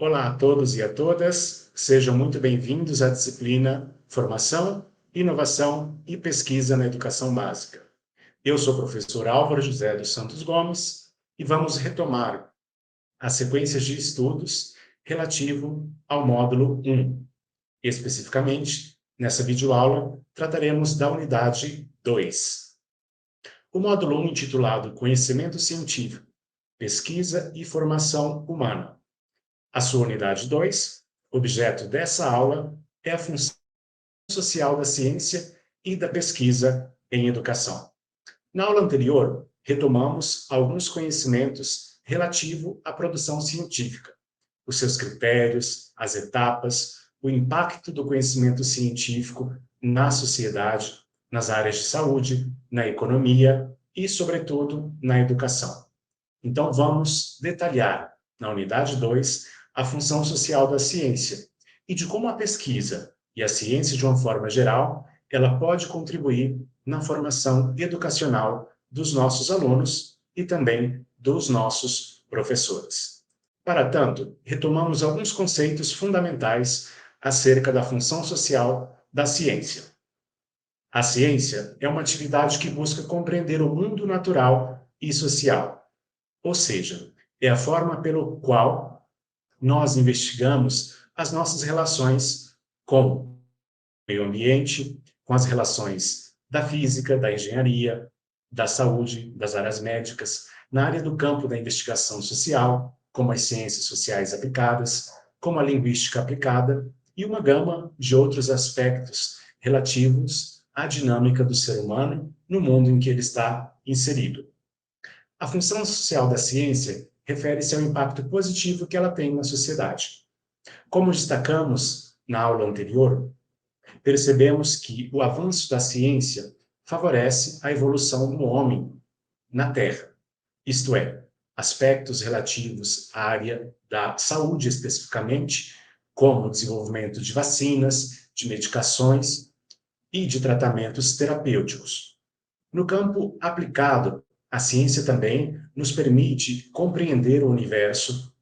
Olá a todos e a todas, sejam muito bem-vindos à disciplina Formação, Inovação e Pesquisa na Educação Básica. Eu sou o professor Álvaro José dos Santos Gomes e vamos retomar as sequências de estudos relativo ao módulo 1. Especificamente, nessa videoaula, trataremos da unidade 2. O módulo 1, intitulado Conhecimento Científico, Pesquisa e Formação Humana. A sua unidade 2, objeto dessa aula, é a função social da ciência e da pesquisa em educação. Na aula anterior, retomamos alguns conhecimentos relativos à produção científica, os seus critérios, as etapas, o impacto do conhecimento científico na sociedade, nas áreas de saúde, na economia e, sobretudo, na educação. Então, vamos detalhar, na unidade 2, a função social da ciência e de como a pesquisa e a ciência, de uma forma geral, ela pode contribuir na formação educacional dos nossos alunos e também dos nossos professores. Para tanto, retomamos alguns conceitos fundamentais acerca da função social da ciência. A ciência é uma atividade que busca compreender o mundo natural e social, ou seja, é a forma pelo qual nós investigamos as nossas relações com o meio ambiente, com as relações da física, da engenharia, da saúde, das áreas médicas, na área do campo da investigação social, como as ciências sociais aplicadas, como a linguística aplicada e uma gama de outros aspectos relativos à dinâmica do ser humano no mundo em que ele está inserido. A função social da ciência refere-se ao impacto positivo que ela tem na sociedade. Como destacamos na aula anterior, percebemos que o avanço da ciência favorece a evolução do homem na Terra, isto é, aspectos relativos à área da saúde especificamente, como o desenvolvimento de vacinas, de medicações e de tratamentos terapêuticos. No campo aplicado, a ciência também nos permite compreender o universo,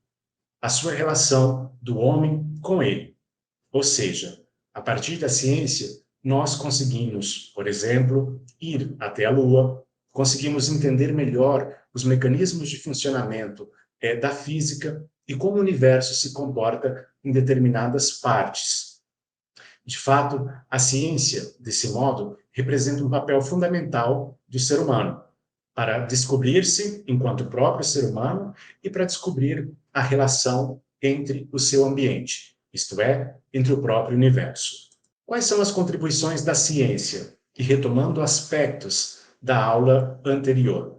a sua relação do homem com ele. Ou seja, a partir da ciência, nós conseguimos, por exemplo, ir até a Lua, conseguimos entender melhor os mecanismos de funcionamento da física e como o universo se comporta em determinadas partes. De fato, a ciência, desse modo, representa um papel fundamental do ser humano, para descobrir-se enquanto próprio ser humano e para descobrir a relação entre o seu ambiente, isto é, entre o próprio universo. Quais são as contribuições da ciência? E retomando aspectos da aula anterior,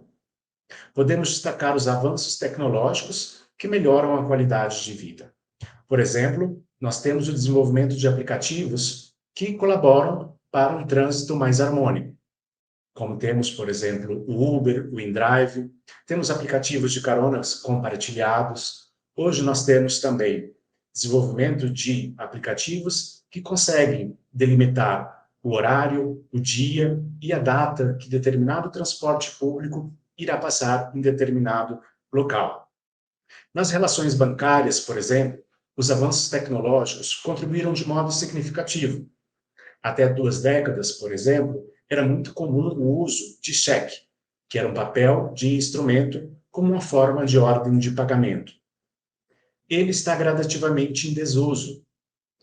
podemos destacar os avanços tecnológicos que melhoram a qualidade de vida. Por exemplo, nós temos o desenvolvimento de aplicativos que colaboram para um trânsito mais harmônico, como temos, por exemplo, o Uber, o InDrive, temos aplicativos de caronas compartilhados. Hoje nós temos também desenvolvimento de aplicativos que conseguem delimitar o horário, o dia e a data que determinado transporte público irá passar em determinado local. Nas relações bancárias, por exemplo, os avanços tecnológicos contribuíram de modo significativo. Até 2 décadas, por exemplo, era muito comum o uso de cheque, que era um papel de instrumento como uma forma de ordem de pagamento. Ele está gradativamente em desuso.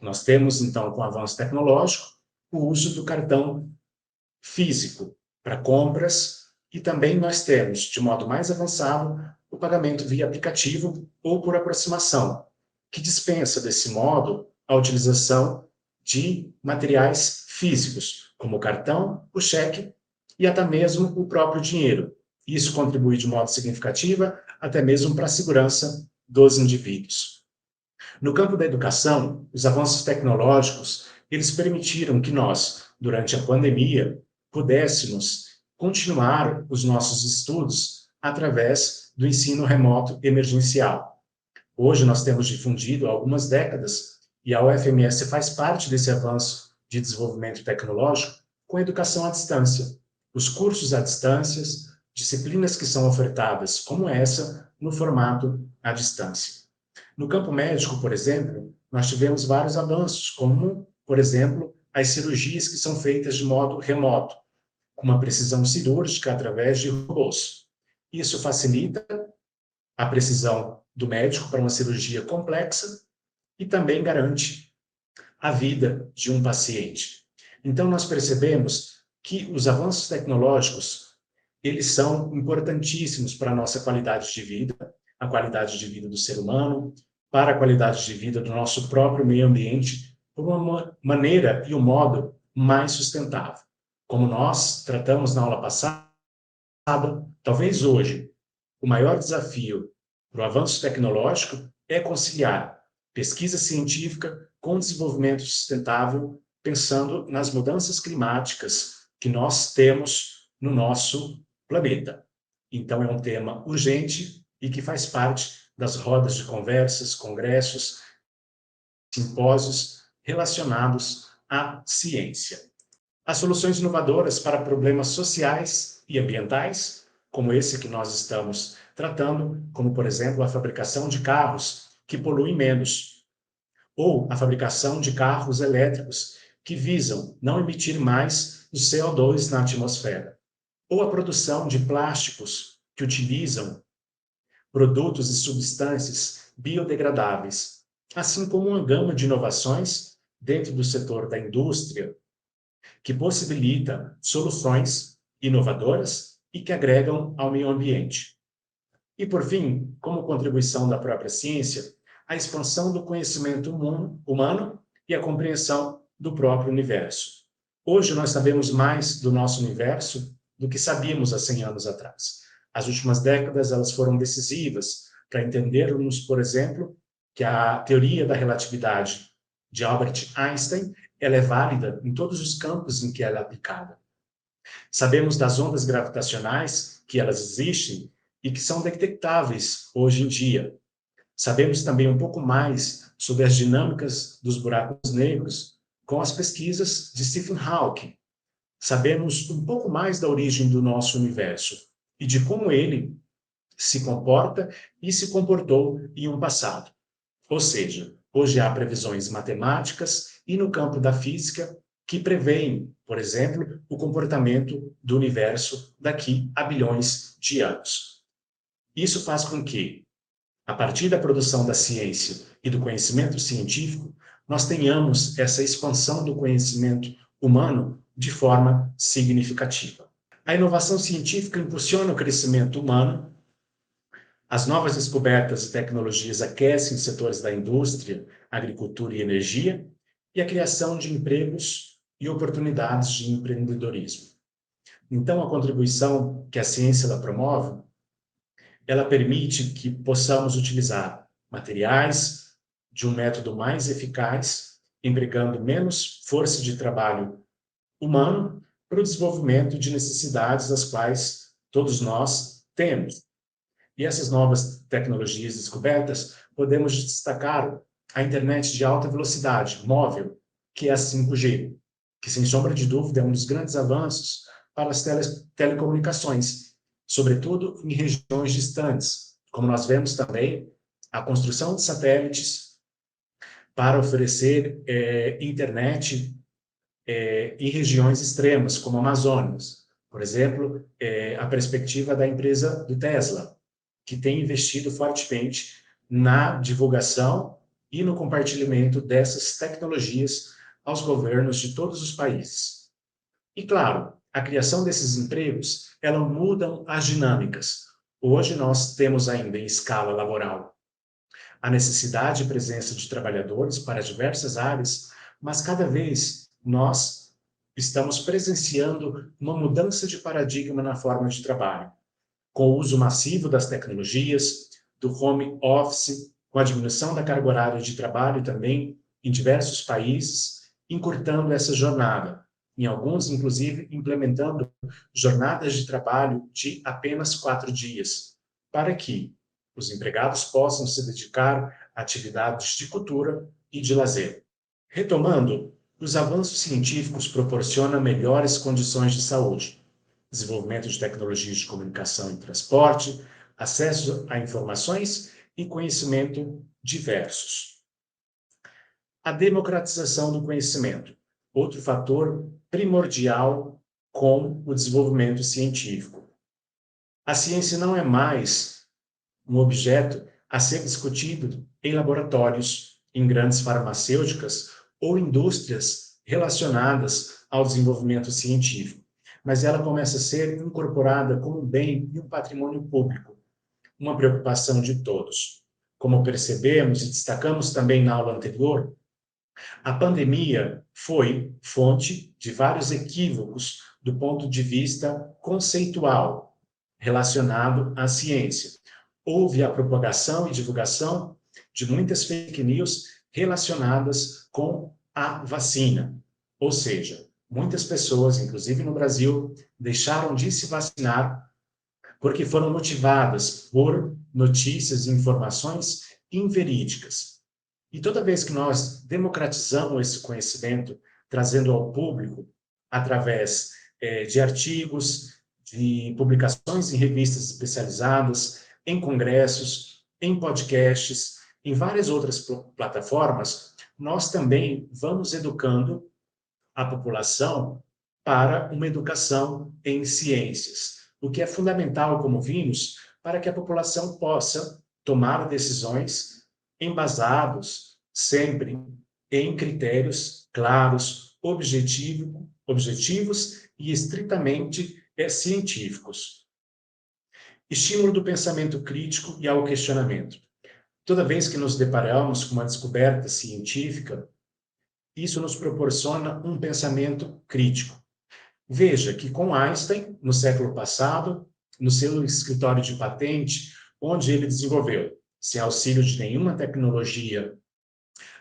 Nós temos, então, com o avanço tecnológico, o uso do cartão físico para compras e também nós temos, de modo mais avançado, o pagamento via aplicativo ou por aproximação, que dispensa, desse modo, a utilização de materiais físicos, como o cartão, o cheque e até mesmo o próprio dinheiro. Isso contribui de modo significativo até mesmo para a segurança dos indivíduos. No campo da educação, os avanços tecnológicos, eles permitiram que nós, durante a pandemia, pudéssemos continuar os nossos estudos através do ensino remoto emergencial. Hoje nós temos difundido há algumas décadas, e a UFMS faz parte desse avanço de desenvolvimento tecnológico, com a educação à distância. Os cursos à distância, disciplinas que são ofertadas como essa, no formato à distância. No campo médico, por exemplo, nós tivemos vários avanços, como, por exemplo, as cirurgias que são feitas de modo remoto, com uma precisão cirúrgica através de robôs. Isso facilita a precisão do médico para uma cirurgia complexa e também garante a vida de um paciente. Então, nós percebemos que os avanços tecnológicos, eles são importantíssimos para a nossa qualidade de vida, a qualidade de vida do ser humano, para a qualidade de vida do nosso próprio meio ambiente, por uma maneira e um modo mais sustentável. Como nós tratamos na aula passada, talvez hoje o maior desafio para o avanço tecnológico é conciliar pesquisa científica com desenvolvimento sustentável, pensando nas mudanças climáticas que nós temos no nosso planeta. Então, é um tema urgente e que faz parte das rodas de conversas, congressos, simpósios relacionados à ciência. As soluções inovadoras para problemas sociais e ambientais, como esse que nós estamos tratando, como, por exemplo, a fabricação de carros que poluem menos, ou a fabricação de carros elétricos que visam não emitir mais o CO2 na atmosfera, ou a produção de plásticos que utilizam produtos e substâncias biodegradáveis, assim como uma gama de inovações dentro do setor da indústria, que possibilita soluções inovadoras e que agregam ao meio ambiente. E, por fim, como contribuição da própria ciência, a expansão do conhecimento humano e a compreensão do próprio universo. Hoje nós sabemos mais do nosso universo do que sabíamos há 100 anos atrás. As últimas décadas elas foram decisivas para entendermos, por exemplo, que a teoria da relatividade de Albert Einstein ela é válida em todos os campos em que ela é aplicada. Sabemos das ondas gravitacionais, que elas existem e que são detectáveis hoje em dia. Sabemos também um pouco mais sobre as dinâmicas dos buracos negros com as pesquisas de Stephen Hawking. Sabemos um pouco mais da origem do nosso universo e de como ele se comporta e se comportou em um passado. Ou seja, hoje há previsões matemáticas e no campo da física que preveem, por exemplo, o comportamento do universo daqui a bilhões de anos. Isso faz com que, a partir da produção da ciência e do conhecimento científico, nós tenhamos essa expansão do conhecimento humano de forma significativa. A inovação científica impulsiona o crescimento humano. As novas descobertas e tecnologias aquecem os setores da indústria, agricultura e energia, e a criação de empregos e oportunidades de empreendedorismo. Então, a contribuição que a ciência ela promove, ela permite que possamos utilizar materiais de um método mais eficaz, empregando menos força de trabalho humano para o desenvolvimento de necessidades das quais todos nós temos. E essas novas tecnologias descobertas, podemos destacar a internet de alta velocidade, móvel, que é a 5G, que, sem sombra de dúvida, é um dos grandes avanços para as telecomunicações, sobretudo em regiões distantes, como nós vemos também a construção de satélites para oferecer internet em regiões extremas, como Amazonas. Por exemplo, a perspectiva da empresa do Tesla, que tem investido fortemente na divulgação e no compartilhamento dessas tecnologias aos governos de todos os países. E, claro, a criação desses empregos, ela mudam as dinâmicas. Hoje nós temos ainda em escala laboral a necessidade e presença de trabalhadores para diversas áreas, mas cada vez nós estamos presenciando uma mudança de paradigma na forma de trabalho, com o uso massivo das tecnologias, do home office, com a diminuição da carga horária de trabalho também em diversos países, encurtando essa jornada. Em alguns, inclusive, implementando jornadas de trabalho de apenas 4 dias, para que os empregados possam se dedicar a atividades de cultura e de lazer. Retomando, os avanços científicos proporcionam melhores condições de saúde, desenvolvimento de tecnologias de comunicação e transporte, acesso a informações e conhecimento diversos. A democratização do conhecimento, outro fator primordial com o desenvolvimento científico. A ciência não é mais um objeto a ser discutido em laboratórios, em grandes farmacêuticas ou indústrias relacionadas ao desenvolvimento científico, mas ela começa a ser incorporada como um bem e um patrimônio público, uma preocupação de todos. Como percebemos e destacamos também na aula anterior, a pandemia foi fonte de vários equívocos do ponto de vista conceitual relacionado à ciência. Houve a propagação e divulgação de muitas fake news relacionadas com a vacina. Ou seja, muitas pessoas, inclusive no Brasil, deixaram de se vacinar porque foram motivadas por notícias e informações inverídicas. E toda vez que nós democratizamos esse conhecimento, trazendo ao público, através de artigos, de publicações em revistas especializadas, em congressos, em podcasts, em várias outras plataformas, nós também vamos educando a população para uma educação em ciências, o que é fundamental, como vimos, para que a população possa tomar decisões embasados sempre em critérios claros, objetivos e estritamente científicos. Estímulo do pensamento crítico e ao questionamento. Toda vez que nos deparamos com uma descoberta científica, isso nos proporciona um pensamento crítico. Veja que com Einstein, no século passado, no seu escritório de patente, onde ele desenvolveu, sem auxílio de nenhuma tecnologia,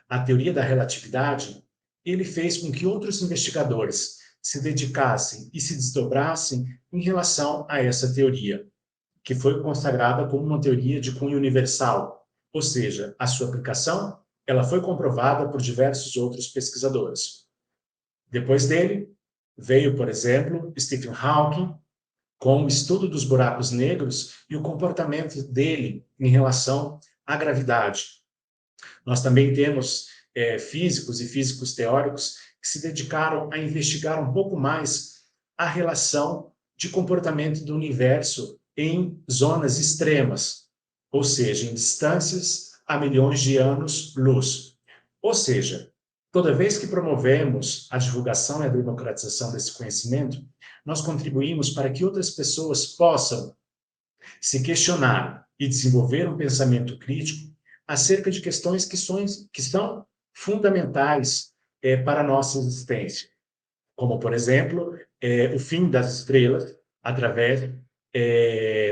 a teoria da relatividade, ele fez com que outros investigadores se dedicassem e se desdobrassem em relação a essa teoria, que foi consagrada como uma teoria de cunho universal, ou seja, a sua aplicação ela foi comprovada por diversos outros pesquisadores. Depois dele, veio, por exemplo, Stephen Hawking, com o estudo dos buracos negros e o comportamento dele em relação à gravidade. Nós também temos físicos e físicos teóricos que se dedicaram a investigar um pouco mais a relação de comportamento do universo em zonas extremas, ou seja, em distâncias a milhões de anos-luz. Ou seja, toda vez que promovemos a divulgação e a democratização desse conhecimento, nós contribuímos para que outras pessoas possam se questionar e desenvolver um pensamento crítico acerca de questões que são fundamentais para a nossa existência, como, por exemplo, o fim das estrelas através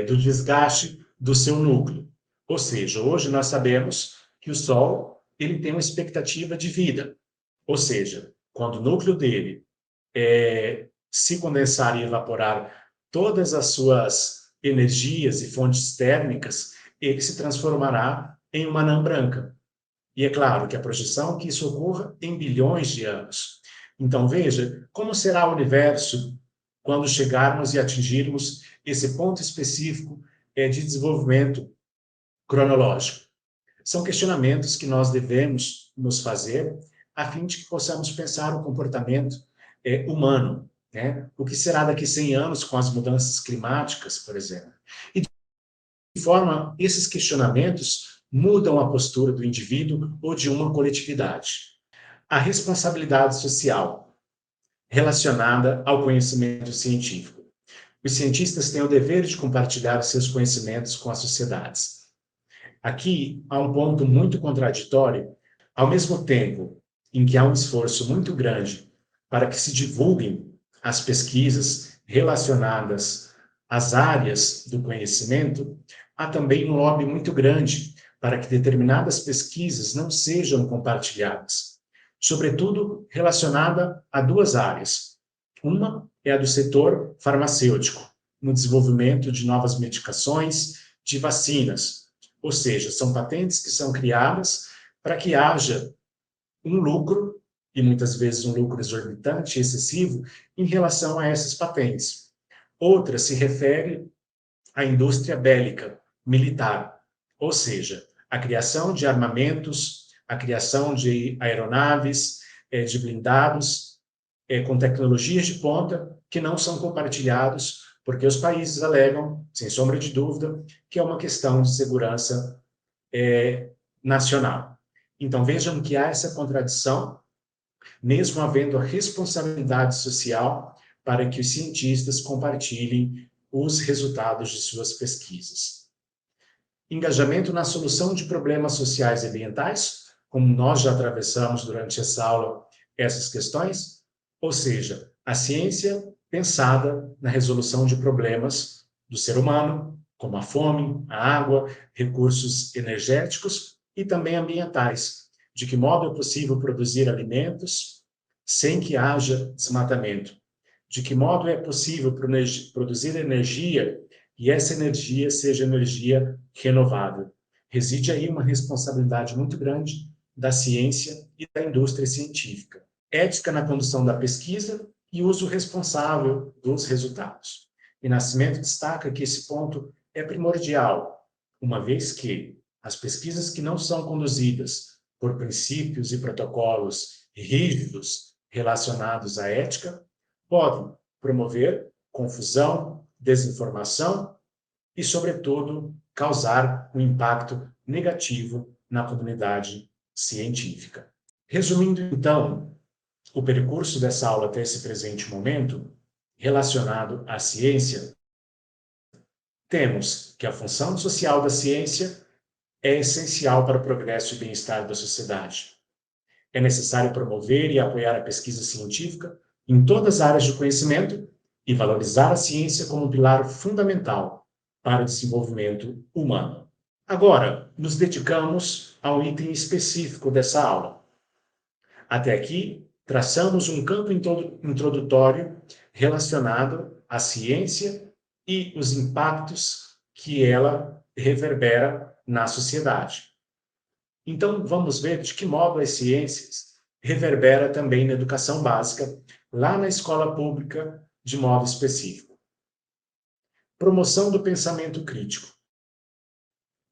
do desgaste do seu núcleo. Ou seja, hoje nós sabemos que o Sol ele tem uma expectativa de vida, ou seja, quando o núcleo dele se condensar e evaporar todas as suas energias e fontes térmicas, ele se transformará em uma anã branca. E é claro que a projeção é que isso ocorra em bilhões de anos. Então, veja como será o universo quando chegarmos e atingirmos esse ponto específico de desenvolvimento cronológico. São questionamentos que nós devemos nos fazer a fim de que possamos pensar o comportamento humano, né? O que será daqui a 100 anos com as mudanças climáticas, por exemplo. E de forma, esses questionamentos mudam a postura do indivíduo ou de uma coletividade. A responsabilidade social relacionada ao conhecimento científico. Os cientistas têm o dever de compartilhar seus conhecimentos com as sociedades. Aqui há um ponto muito contraditório, ao mesmo tempo em que há um esforço muito grande para que se divulguem as pesquisas relacionadas às áreas do conhecimento, há também um lobby muito grande para que determinadas pesquisas não sejam compartilhadas, sobretudo relacionada a duas áreas. Uma é a do setor farmacêutico, no desenvolvimento de novas medicações, de vacinas, ou seja, são patentes que são criadas para que haja um lucro, e muitas vezes um lucro exorbitante, excessivo, em relação a essas patentes. Outra se refere à indústria bélica, militar, ou seja, a criação de armamentos, a criação de aeronaves, de blindados, com tecnologias de ponta que não são compartilhados, porque os países alegam, sem sombra de dúvida, que é uma questão de segurança nacional. Então, vejam que há essa contradição, mesmo havendo a responsabilidade social para que os cientistas compartilhem os resultados de suas pesquisas. Engajamento na solução de problemas sociais e ambientais, como nós já atravessamos durante essa aula essas questões, ou seja, a ciência pensada na resolução de problemas do ser humano, como a fome, a água, recursos energéticos e também ambientais. De que modo é possível produzir alimentos sem que haja desmatamento? De que modo é possível produzir energia e essa energia seja energia renovável? Reside aí uma responsabilidade muito grande da ciência e da indústria científica. Ética na condução da pesquisa e uso responsável dos resultados. E Nascimento destaca que esse ponto é primordial, uma vez que as pesquisas que não são conduzidas por princípios e protocolos rígidos relacionados à ética podem promover confusão, desinformação e, sobretudo, causar um impacto negativo na comunidade científica. Resumindo, então, o percurso dessa aula até esse presente momento, relacionado à ciência, temos que a função social da ciência é essencial para o progresso e bem-estar da sociedade. É necessário promover e apoiar a pesquisa científica em todas as áreas de conhecimento e valorizar a ciência como um pilar fundamental para o desenvolvimento humano. Agora, nos dedicamos a um item específico dessa aula. Até aqui, traçamos um campo introdutório relacionado à ciência e os impactos que ela reverbera na sociedade. Então, vamos ver de que modo as ciências reverbera também na educação básica, lá na escola pública, de modo específico. Promoção do pensamento crítico.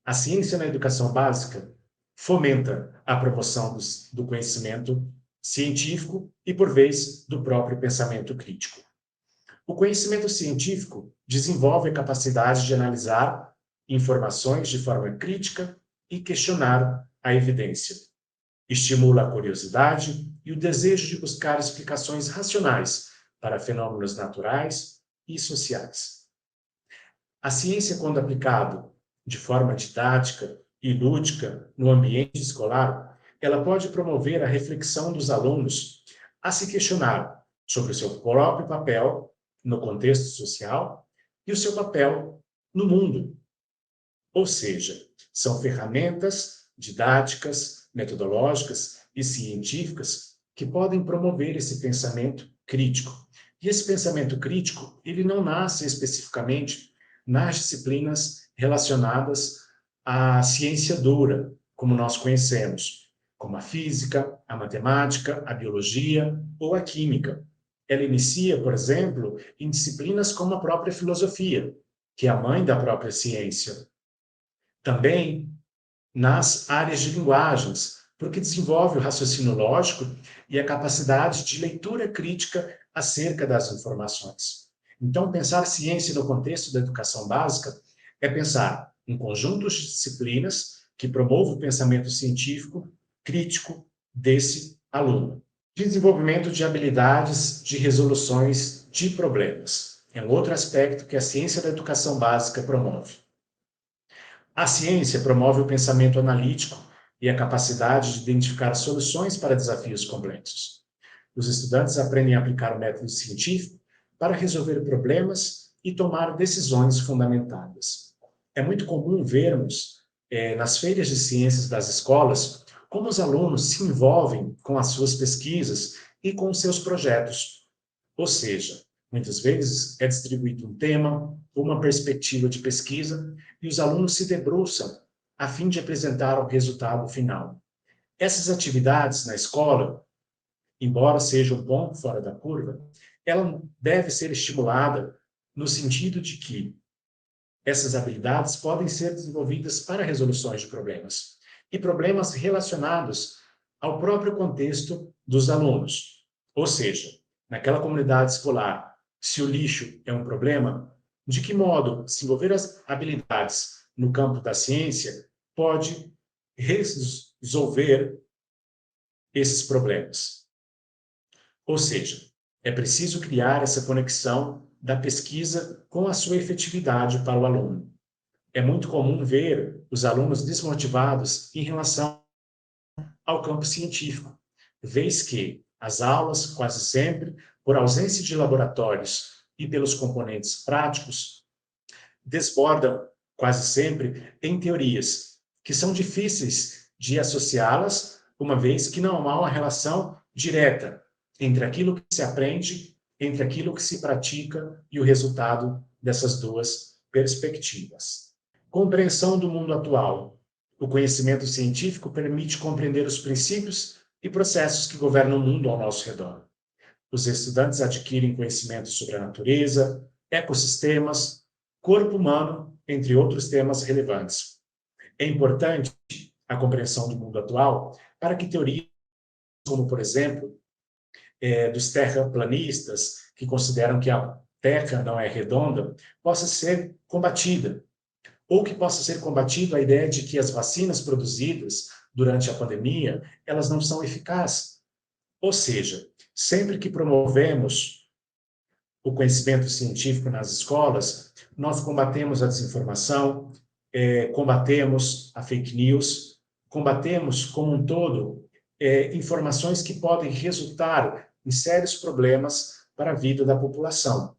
A ciência na educação básica fomenta a promoção do conhecimento científico e, por vez, do próprio pensamento crítico. O conhecimento científico desenvolve a capacidade de analisar informações de forma crítica e questionar a evidência. Estimula a curiosidade e o desejo de buscar explicações racionais para fenômenos naturais e sociais. A ciência, quando aplicada de forma didática e lúdica no ambiente escolar, ela pode promover a reflexão dos alunos a se questionar sobre o seu próprio papel no contexto social e o seu papel no mundo. Ou seja, são ferramentas didáticas, metodológicas e científicas que podem promover esse pensamento crítico. E esse pensamento crítico, ele não nasce especificamente nas disciplinas relacionadas à ciência dura, como nós conhecemos, como a física, a matemática, a biologia ou a química. Ela inicia, por exemplo, em disciplinas como a própria filosofia, que é a mãe da própria ciência. Também nas áreas de linguagens, porque desenvolve o raciocínio lógico e a capacidade de leitura crítica acerca das informações. Então, pensar ciência no contexto da educação básica é pensar um conjunto de disciplinas que promove o pensamento científico crítico desse aluno. Desenvolvimento de habilidades de resoluções de problemas é um outro aspecto que a ciência da educação básica promove. A ciência promove o pensamento analítico e a capacidade de identificar soluções para desafios complexos. Os estudantes aprendem a aplicar o método científico para resolver problemas e tomar decisões fundamentadas. É muito comum vermos, nas feiras de ciências das escolas, como os alunos se envolvem com as suas pesquisas e com os seus projetos. Ou seja, muitas vezes é distribuído um tema, uma perspectiva de pesquisa, e os alunos se debruçam a fim de apresentar o resultado final. Essas atividades na escola, embora seja um ponto fora da curva, ela deve ser estimulada no sentido de que Essas habilidades podem ser desenvolvidas para resoluções de problemas e problemas relacionados ao próprio contexto dos alunos. Ou seja, naquela comunidade escolar, se o lixo é um problema, de que modo desenvolver as habilidades no campo da ciência pode resolver esses problemas. Ou seja, é preciso criar essa conexão da pesquisa com a sua efetividade para o aluno. É muito comum ver os alunos desmotivados em relação ao campo científico, vez que as aulas, quase sempre, por ausência de laboratórios e pelos componentes práticos, desbordam quase sempre em teorias que são difíceis de associá-las, uma vez que não há uma relação direta entre aquilo que se aprende, entre aquilo que se pratica e o resultado dessas duas perspectivas. Compreensão do mundo atual. O conhecimento científico permite compreender os princípios e processos que governam o mundo ao nosso redor. Os estudantes adquirem conhecimentos sobre a natureza, ecossistemas, corpo humano, entre outros temas relevantes. É importante a compreensão do mundo atual para que teorias como, por exemplo, dos terraplanistas, que consideram que a Terra não é redonda, possa ser combatida. Ou que possa ser combatido a ideia de que as vacinas produzidas durante a pandemia, elas não são eficazes. Ou seja, sempre que promovemos o conhecimento científico nas escolas, nós combatemos a desinformação, combatemos a fake news, combatemos, como um todo, informações que podem resultar em sérios problemas para a vida da população.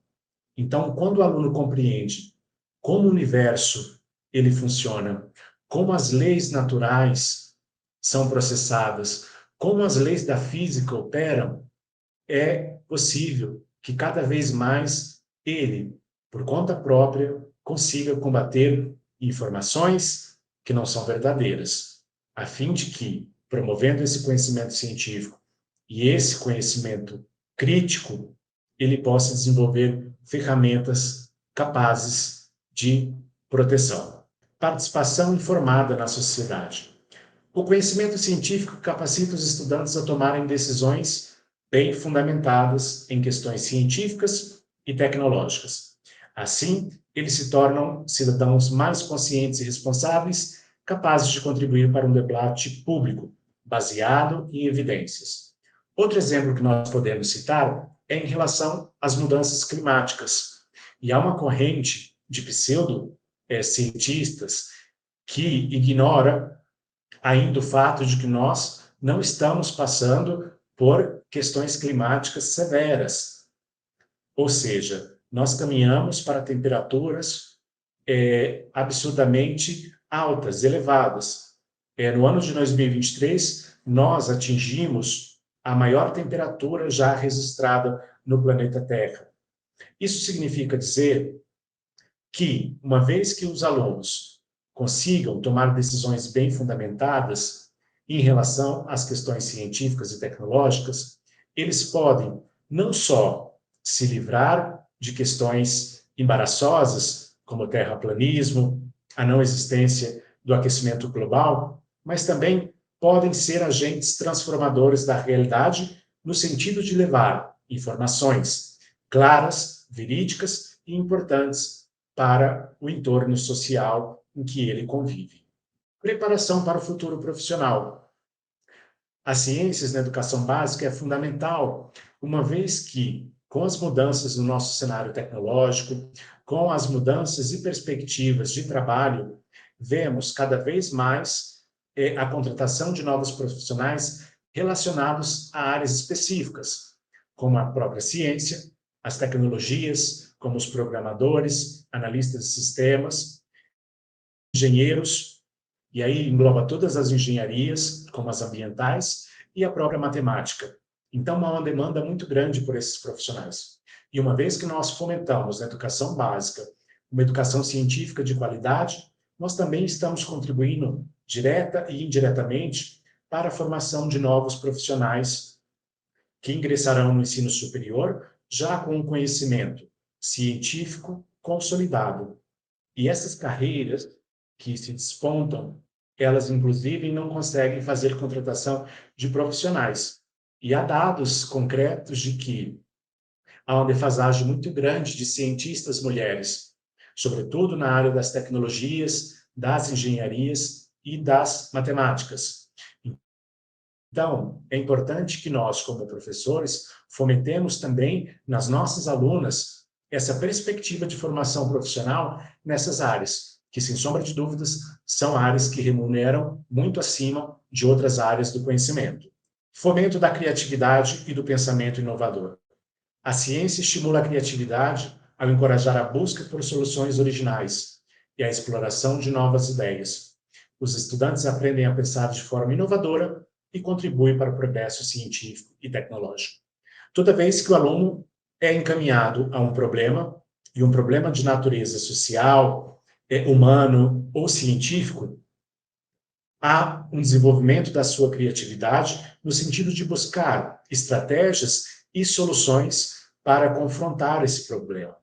Então, quando o aluno compreende como o universo ele funciona, como as leis naturais são processadas, como as leis da física operam, é possível que cada vez mais ele, por conta própria, consiga combater informações que não são verdadeiras, a fim de que, promovendo esse conhecimento científico e esse conhecimento crítico, ele possa desenvolver ferramentas capazes de proteção. Participação informada na sociedade. O conhecimento científico capacita os estudantes a tomarem decisões bem fundamentadas em questões científicas e tecnológicas. Assim, eles se tornam cidadãos mais conscientes e responsáveis, capazes de contribuir para um debate público, baseado em evidências. Outro exemplo que nós podemos citar é em relação às mudanças climáticas. E há uma corrente de pseudo-cientistas que ignora ainda o fato de que nós não estamos passando por questões climáticas severas. Ou seja, nós caminhamos para temperaturas absurdamente altas, elevadas. No ano de 2023, nós atingimos a maior temperatura já registrada no planeta Terra. Isso significa dizer que, uma vez que os alunos consigam tomar decisões bem fundamentadas em relação às questões científicas e tecnológicas, eles podem não só se livrar de questões embaraçosas, como o terraplanismo, a não existência do aquecimento global, mas também podem ser agentes transformadores da realidade no sentido de levar informações claras, verídicas e importantes para o entorno social em que ele convive. Preparação para o futuro profissional. As ciências na educação básica é fundamental, uma vez que, com as mudanças no nosso cenário tecnológico, com as mudanças e perspectivas de trabalho, vemos cada vez mais a contratação de novos profissionais relacionados a áreas específicas, como a própria ciência, as tecnologias, como os programadores, analistas de sistemas, engenheiros, e aí engloba todas as engenharias, como as ambientais, e a própria matemática. Então, há uma demanda muito grande por esses profissionais. E uma vez que nós fomentamos na educação básica uma educação científica de qualidade, nós também estamos contribuindo, direta e indiretamente, para a formação de novos profissionais que ingressarão no ensino superior já com um conhecimento científico consolidado. E essas carreiras que se despontam, elas, inclusive, não conseguem fazer contratação de profissionais. E há dados concretos de que há uma defasagem muito grande de cientistas mulheres, sobretudo na área das tecnologias, das engenharias e das matemáticas. Então, é importante que nós, como professores, fomentemos também nas nossas alunas essa perspectiva de formação profissional nessas áreas, que, sem sombra de dúvidas, são áreas que remuneram muito acima de outras áreas do conhecimento. Fomento da criatividade e do pensamento inovador. A ciência estimula a criatividade ao encorajar a busca por soluções originais e a exploração de novas ideias. Os estudantes aprendem a pensar de forma inovadora e contribuem para o progresso científico e tecnológico. Toda vez que o aluno é encaminhado a um problema, e um problema de natureza social, humano ou científico, há um desenvolvimento da sua criatividade no sentido de buscar estratégias e soluções para confrontar esse problema.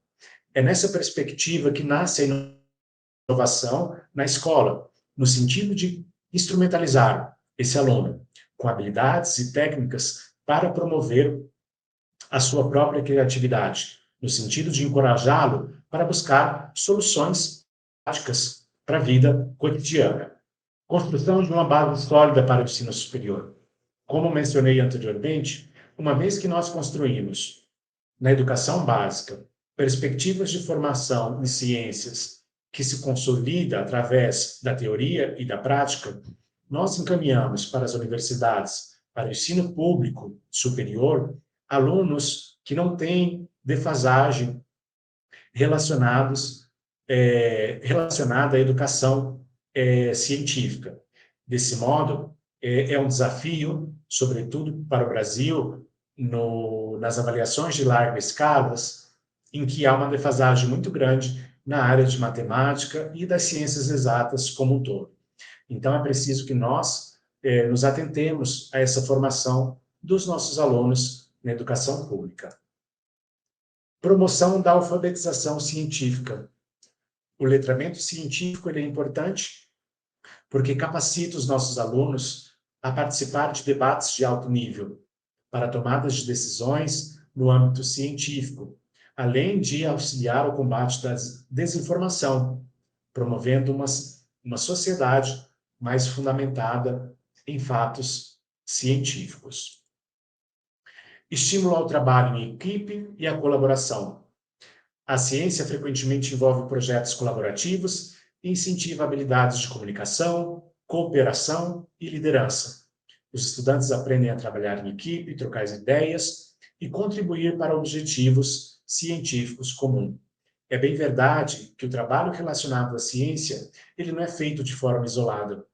É nessa perspectiva que nasce a inovação na escola, no sentido de instrumentalizar esse aluno com habilidades e técnicas para promover a sua própria criatividade, no sentido de encorajá-lo para buscar soluções práticas para a vida cotidiana. Construção de uma base sólida para o ensino superior. Como mencionei anteriormente, uma vez que nós construímos na educação básica perspectivas de formação em ciências que se consolida através da teoria e da prática, nós encaminhamos para as universidades, para o ensino público superior, alunos que não têm defasagem relacionada à educação científica. Desse modo, é um desafio, sobretudo para o Brasil, nas avaliações de larga escala, em que há uma defasagem muito grande na área de matemática e das ciências exatas como um todo. Então, é preciso que nós nos atentemos a essa formação dos nossos alunos na educação pública. Promoção da alfabetização científica. O letramento científico ele é importante porque capacita os nossos alunos a participar de debates de alto nível, para tomadas de decisões no âmbito científico, além de auxiliar o combate da desinformação, promovendo uma sociedade mais fundamentada em fatos científicos. Estímulo ao trabalho em equipe e à colaboração. A ciência frequentemente envolve projetos colaborativos e incentiva habilidades de comunicação, cooperação e liderança. Os estudantes aprendem a trabalhar em equipe, trocar ideias e contribuir para objetivos científicos comuns. É bem verdade que o trabalho relacionado à ciência, ele não é feito de forma isolada.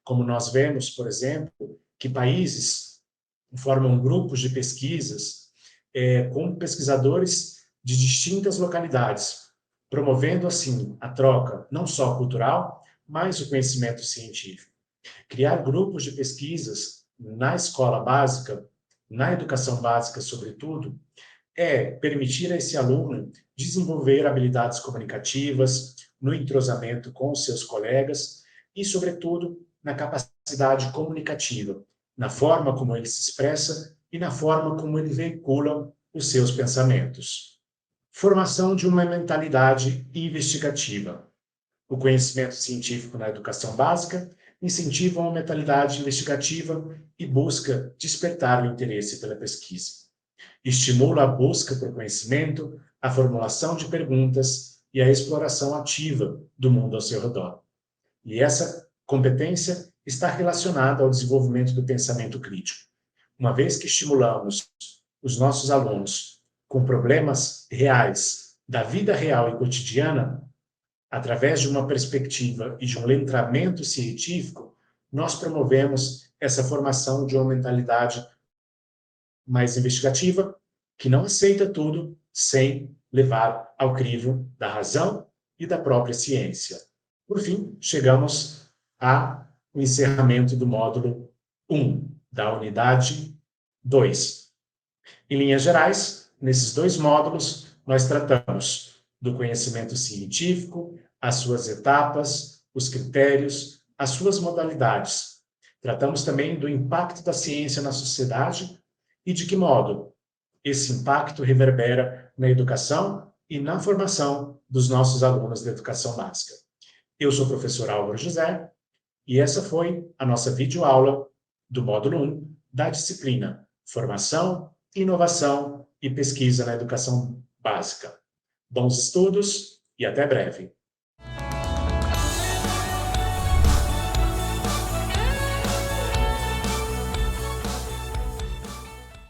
Como nós vemos, por exemplo, que países formam grupos de pesquisas com pesquisadores de distintas localidades, promovendo, assim, a troca não só cultural, mas o conhecimento científico. Criar grupos de pesquisas na escola básica, na educação básica, sobretudo, é permitir a esse aluno desenvolver habilidades comunicativas, no entrosamento com os seus colegas e, sobretudo, na capacidade comunicativa, na forma como ele se expressa e na forma como ele veicula os seus pensamentos. Formação de uma mentalidade investigativa. O conhecimento científico na educação básica incentiva uma mentalidade investigativa e busca despertar o interesse pela pesquisa. Estimula a busca por conhecimento, a formulação de perguntas e a exploração ativa do mundo ao seu redor. E essa competência está relacionada ao desenvolvimento do pensamento crítico. Uma vez que estimulamos os nossos alunos com problemas reais, da vida real e cotidiana, através de uma perspectiva e de um letramento científico, nós promovemos essa formação de uma mentalidade mais investigativa, que não aceita tudo sem levar ao crivo da razão e da própria ciência. Por fim, chegamos ao encerramento do módulo 1, da unidade 2. Em linhas gerais, nesses dois módulos, nós tratamos do conhecimento científico, as suas etapas, os critérios, as suas modalidades. Tratamos também do impacto da ciência na sociedade e de que modo esse impacto reverbera na educação e na formação dos nossos alunos da educação básica. Eu sou o professor Álvaro José e essa foi a nossa videoaula do módulo 1 da disciplina Formação, Inovação e Pesquisa na Educação Básica. Bons estudos e até breve!